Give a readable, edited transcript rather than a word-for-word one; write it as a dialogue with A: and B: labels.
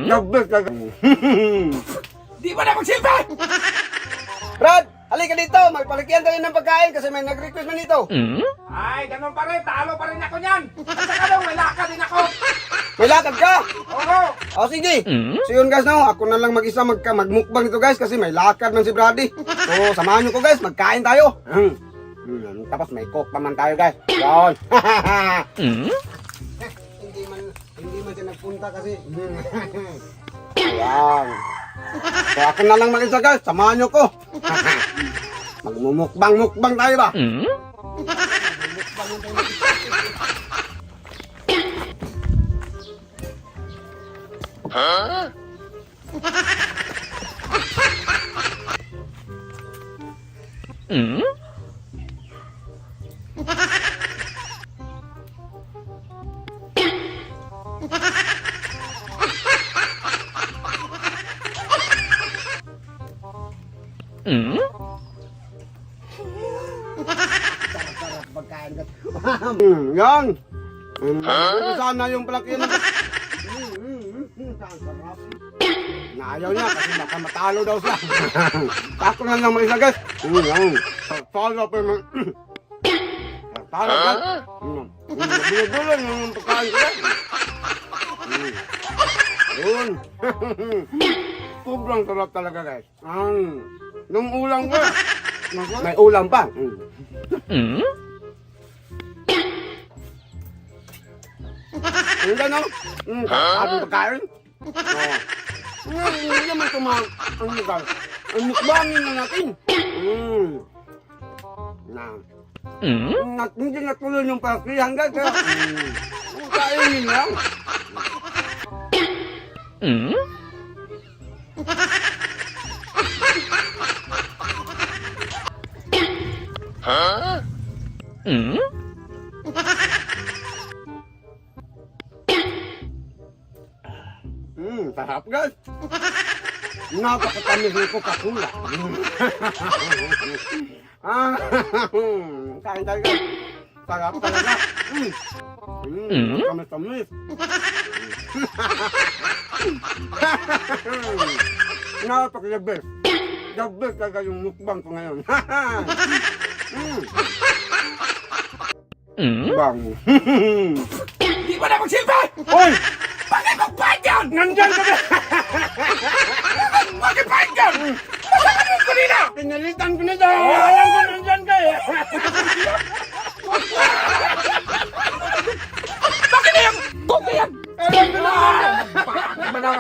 A: Nabes ka.
B: Di ba na magsilbi?
A: Brad, halika dito. Magpalikyan tayo ng pagkain kasi may nag-request man dito.
B: Ay, ganun pa rin. Talo pa rin ako niyan. At saka lang, may lakad din ako.
A: May lakad ka?
B: Oo.
A: O sige. So yun guys, no? Ako na lang mag-isa magmukbang nito guys kasi may lakad man si Brady. So samahan nyo ko guys, magkain tayo. Tapos may coke pa man tayo guys. Yun. Hindi man siya nagpunta kasi. Ayan. So ako na lang mag-isa guys, samahan nyo ko. Magmumukbang tayo ba? Sarap pagkain ka. Yan. Sana yung palakyan. Sarap. Naayaw niya kasi baka matalo daw siya. Ako na lang mag-isa guys. Yan. Sarap pa yung sarap guys. Bulo-bulo yung pagkain ko guys. Yun. Sobrang sarap talaga guys. Nung ulam ko. May ulam pa. Ang gano'n? Ating pagkain? Hindi naman tumang. Ang mukbangin na natin. Hindi natuloy yung pagkrihan guys. Kainin lang. Sarap guys. Napakatamis ng Coca-Cola. Kain tayo guys. Sarap talaga. Tamis-tamis. Napaka-the best. The best talaga yung mukbang ko ngayon. Bang.
B: Di ba na magsilbi?
A: Hoy!
B: Bakit magbayad yan?
A: Nandyan ka na!
B: Bakit bayad yan? Masakanin ko nila!
A: Pinalitan ko na daw! Alam ko nandyan ka eh!
B: Bakit na yan? Kung yan!
A: Alam ko na!